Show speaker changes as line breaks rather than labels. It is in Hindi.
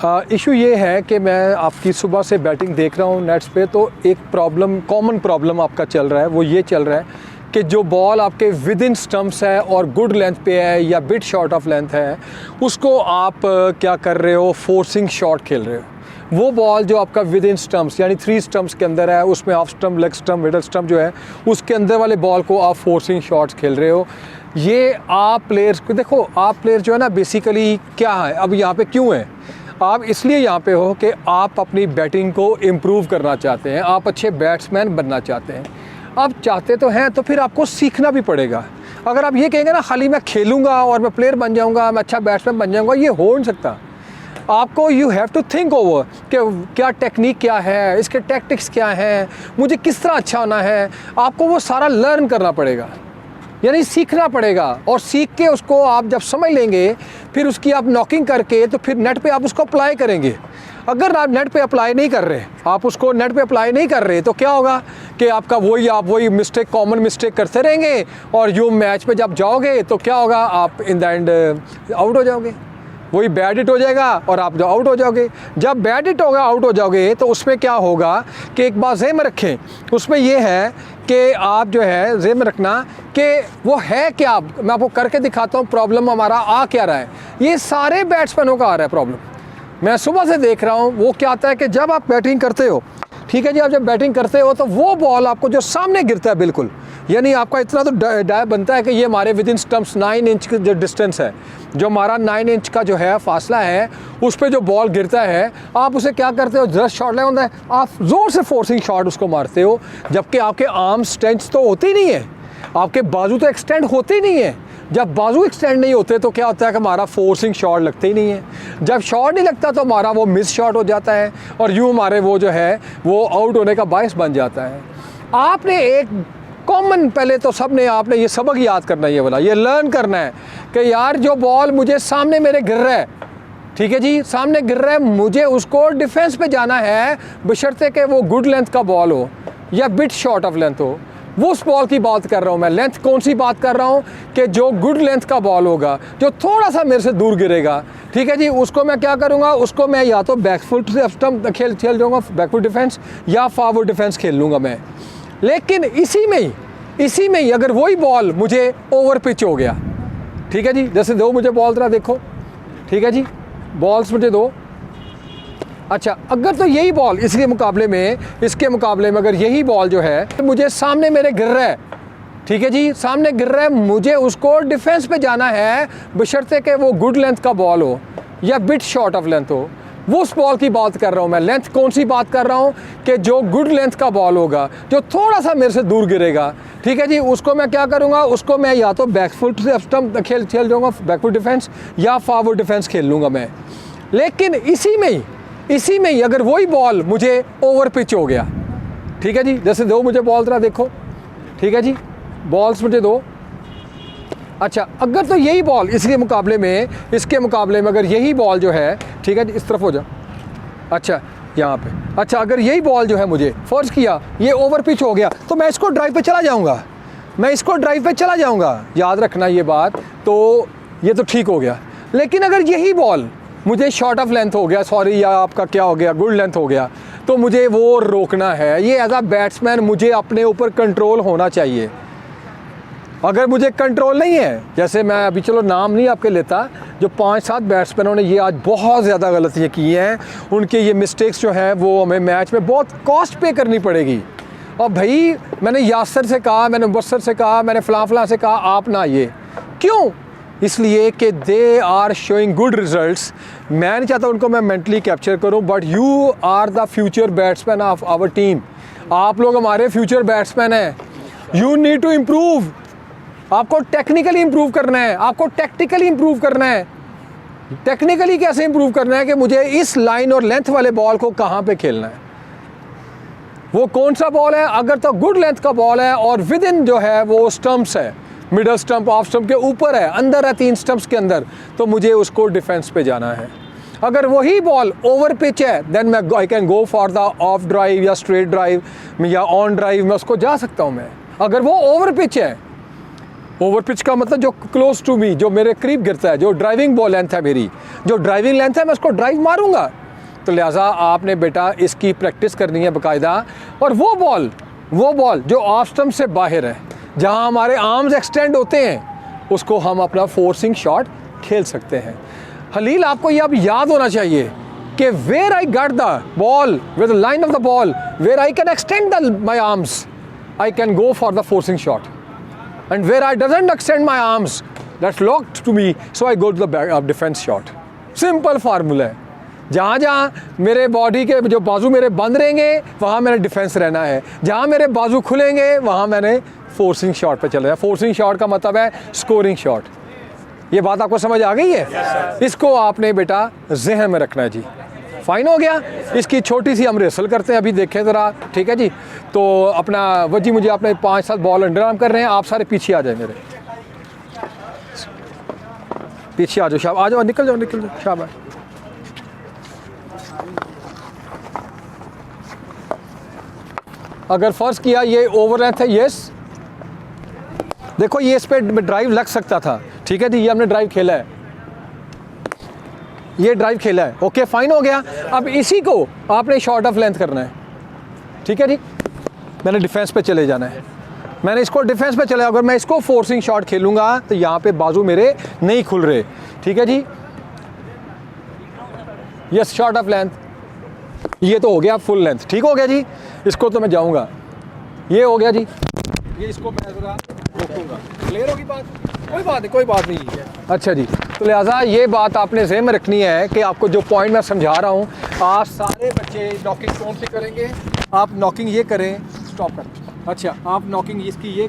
इशू ये है कि मैं आपकी सुबह से बैटिंग देख रहा हूँ नेट्स पे, तो एक कॉमन प्रॉब्लम आपका चल रहा है, वो ये चल रहा है कि जो बॉल आपके विद इन स्टम्प्स है और गुड लेंथ पे है या बिट शॉर्ट ऑफ लेंथ है, उसको आप क्या कर रहे हो, फोर्सिंग शॉट खेल रहे हो। वो बॉल जो आपका विद इन स्टम्प्स यानी 3 स्टम्प्स के अंदर है, उसमें off stump, leg stump, middle stump जो है, उसके अंदर वाले बॉल को आप फोर्सिंग शॉट्स खेल रहे हो। ये आप प्लेयर्स को देखो, आप प्लेयर जो है ना बेसिकली क्या है, अब यहाँ पे क्यों है, आप इसलिए यहाँ पे हो कि आप अपनी बैटिंग को इम्प्रूव करना चाहते हैं, आप अच्छे बैट्समैन बनना चाहते हैं। आप चाहते तो हैं, तो फिर आपको सीखना भी पड़ेगा। अगर आप ये कहेंगे ना खाली मैं खेलूँगा और मैं प्लेयर बन जाऊँगा, मैं अच्छा बैट्समैन बन जाऊँगा, ये हो नहीं सकता। आपको you have to think over कि क्या टेक्निक क्या है, इसके टैक्टिक्स क्या हैं, मुझे किस तरह अच्छा होना है। आपको वो सारा लर्न करना पड़ेगा, यानी सीखना पड़ेगा, और सीख के उसको आप जब समझ लेंगे, फिर उसकी आप नॉकिंग करके तो फिर नेट पे आप उसको अप्लाई करेंगे। अगर आप नेट पे अप्लाई नहीं कर रहे, आप उसको नेट पे अप्लाई नहीं कर रहे, तो क्या होगा कि आपका आप वही मिस्टेक, कॉमन मिस्टेक करते रहेंगे, और जो मैच पे जब जाओगे तो क्या होगा, आप इन द एंड आउट हो जाओगे। वही बैड हिट हो जाएगा और आप जो आउट हो जाओगे। जब बैड हिट होगा, आउट हो जाओगे, तो उसमें क्या होगा कि एक बात ज़हन में रखें, उसमें ये है कि आप जो है ज़हन में रखना कि वो है क्या। मैं आपको करके दिखाता हूँ प्रॉब्लम हमारा आ क्या रहा है। ये सारे बैट्समैनों का आ रहा है प्रॉब्लम, मैं सुबह से देख रहा हूँ। वो क्या आता है कि जब आप बैटिंग करते हो, ठीक है जी, आप जब बैटिंग करते हो तो वो बॉल आपको जो सामने गिरता है, बिल्कुल यानी आपका इतना तो डाय बनता है कि ये हमारे विद इन स्टम्प्स 9 इंच का जो डिस्टेंस है, जो हमारा 9 इंच का जो है फासला है, उस पर जो बॉल गिरता है, आप उसे क्या करते हो, जस्ट शॉट ले होता है, आप ज़ोर से फोर्सिंग शॉट उसको मारते हो, जबकि आपके आर्म स्ट्रेंथ तो होती नहीं है, आपके बाजू तो एक्सटेंड होते ही नहीं है। जब बाजू एक्सटेंड नहीं होते तो क्या होता है कि हमारा फोर्सिंग शॉट लगते ही नहीं है। जब शॉट नहीं लगता तो हमारा वो मिस शॉट हो जाता है, और यूँ हमारे वो जो है वो आउट होने का बायस बन जाता है। आपने एक कॉमन, पहले तो सबने आपने ये सबक याद करना है, ये वाला ये लर्न करना है कि यार जो बॉल मुझे सामने मेरे गिर रहा है, ठीक है जी, सामने गिर रहा है, मुझे उसको डिफेंस पे जाना है, बशर्ते कि वो गुड लेंथ का बॉल हो या बिट शॉर्ट ऑफ लेंथ हो। वो उस बॉल की बात कर रहा हूँ मैं। लेंथ कौन सी बात कर रहा हूँ कि जो गुड लेंथ का बॉल होगा, जो थोड़ा सा मेरे से दूर गिरेगा, ठीक है जी, उसको मैं क्या करूँगा, उसको मैं या तो बैकफुट से स्टंप खेल जाऊँगा, बैकफुट डिफेंस, या फॉरवर्ड डिफेंस खेल लूँगा मैं। लेकिन इसी में ही अगर वही बॉल मुझे ओवर पिच हो गया, ठीक है जी, जैसे दो मुझे बॉल तरह देखो, ठीक है जी, बॉल्स मुझे दो। अच्छा, अगर तो यही बॉल इसके मुकाबले में अगर यही बॉल जो है मुझे सामने मेरे गिर रहा है, ठीक है जी, सामने गिर रहा है, मुझे उसको डिफेंस पे जाना है, बशर्ते कि वो गुड लेंथ का बॉल हो या बिट शॉर्ट ऑफ लेंथ हो। वो उस बॉल की बात कर रहा हूँ मैं। लेंथ कौन सी बात कर रहा हूँ कि जो गुड लेंथ का बॉल होगा, जो थोड़ा सा मेरे से दूर गिरेगा, ठीक है जी, उसको मैं क्या करूँगा, उसको मैं या तो बैकफुट से स्टंप खेल जाऊँगा, बैकफुट डिफेंस, या फॉरवर्ड डिफेंस खेल लूँगा मैं। लेकिन इसी में ही अगर वही बॉल मुझे ओवर पिच हो गया, ठीक है जी, जैसे दो मुझे बॉल तरह देखो, ठीक है जी, बॉल्स मुझे दो। अच्छा, अगर तो यही बॉल इसके मुकाबले में अगर यही बॉल जो है, ठीक है जी, इस तरफ हो जा, अच्छा यहाँ पे, अच्छा अगर यही बॉल जो है मुझे फ़र्ज़ किया ये ओवर पिच हो गया, तो मैं इसको ड्राइव पे चला जाऊँगा, याद रखना ये बात। तो ये तो ठीक हो गया। लेकिन अगर यही बॉल मुझे शॉर्ट ऑफ लेंथ हो गया, सॉरी, या आपका क्या हो गया, गुड लेंथ हो गया, तो मुझे वो रोकना है। ये एज अ बैट्समैन मुझे अपने ऊपर कंट्रोल होना चाहिए। अगर मुझे कंट्रोल नहीं है, जैसे मैं अभी चलो नाम नहीं आपके लेता, जो 5-7 बैट्समैनों ने ये आज बहुत ज़्यादा गलतियाँ की हैं, उनके ये मिस्टेक्स जो हैं वो हमें मैच में बहुत कॉस्ट पे करनी पड़ेगी। और भाई मैंने यासर से कहा, मैंने मुबस्सर से कहा, मैंने फ़लाँ से कहा, आप ना ये क्यों, इसलिए कि they are showing good results. मैं नहीं चाहता उनको मैं मेंटली कैप्चर करूं, but you are the future batsman of our team. आप लोग हमारे फ्यूचर बैट्समैन हैं। You need to improve. आपको टेक्निकली इम्प्रूव करना है, आपको टैक्टिकली इम्प्रूव करना है। टेक्निकली कैसे इम्प्रूव करना है कि मुझे इस लाइन और लेंथ वाले बॉल को कहाँ पे खेलना है, वो कौन सा बॉल है। अगर तो गुड लेंथ का बॉल है और विद इन जो है वो स्टम्प्स है, मिडल स्टंप, ऑफ स्टंप के ऊपर है, अंदर है 3 स्टंप्स के अंदर, तो मुझे उसको डिफेंस पे जाना है। अगर वही बॉल ओवर पिच है, then I can go for the off drive या स्ट्रेट ड्राइव या ऑन ड्राइव, मैं उसको जा सकता हूँ मैं। अगर वो ओवर पिच है, ओवर पिच का मतलब जो क्लोज टू मी, जो मेरे करीब गिरता है, जो ड्राइविंग बॉल लेंथ है मेरी, जो ड्राइविंग लेंथ है मैं उसको ड्राइव मारूंगा। तो लिहाजा आपने बेटा इसकी प्रैक्टिस करनी है बाकायदा। और वो बॉल जो ऑफ स्टंप से बाहर है, जहां हमारे आर्म्स एक्सटेंड होते हैं, उसको हम अपना फोर्सिंग शॉट खेल सकते हैं। हलील, आपको ये अब याद होना चाहिए कि where I got the ball with the line of the ball, where I can extend my arms, I can go for the forcing shot, and where I doesn't extend my arms, that's locked to me, so I go to the defence shot. Simple formula है। जहाँ जहाँ मेरे बॉडी के जो बाजू मेरे बंद रहेंगे वहाँ मैंने डिफेंस रहना है, जहाँ मेरे बाजू खुलेंगे वहाँ मैंने फोर्सिंग शॉट पे चले जाए। फोर्सिंग शॉट का मतलब है स्कोरिंग शॉट। ये बात आपको समझ आ गई है? इसको आपने बेटा जहन में रखना है जी। फाइन हो गया। इसकी छोटी सी हम रेसल करते हैं, अभी देखें ज़रा, ठीक है जी। तो अपना वजी मुझे अपने 5-7 बॉल अंडर आर्म कर रहे हैं, आप सारे पीछे आ जाए, मेरे पीछे आ जाओ, शाबाश, आ जाओ, निकल जाओ, शाबाश। अगर फ़र्ज़ किया ये ओवर लेंथ है, यस, देखो ये इस पर ड्राइव लग सकता था, ठीक है जी, ये हमने ड्राइव खेला है, ये ड्राइव खेला है, ओके, फाइन हो गया। अब इसी को आपने शॉर्ट ऑफ लेंथ करना है, ठीक है जी। मैंने डिफेंस पे चले जाना है, मैंने इसको डिफेंस पे चले, अगर मैं इसको फोर्सिंग शॉट खेलूंगा तो यहाँ पे बाजू मेरे नहीं खुल रहे, ठीक है जी। यस, शॉर्ट ऑफ लेंथ, ये तो हो गया फुल लेंथ, ठीक हो गया जी। इसको तो मैं जाऊंगा, ये हो गया जी, ये इसको मैं ज़रा रोकूंगा। क्लियर होगी बात? कोई बात नहीं है। अच्छा जी, तो लिहाजा ये बात आपने ज़हन में रखनी है कि आपको जो पॉइंट मैं समझा रहा हूँ, आप सारे बच्चे नॉकिंग कौन सी करेंगे, आप नॉकिंग ये करें, स्टॉप कर, अच्छा, आप नॉकिंग इसकी ये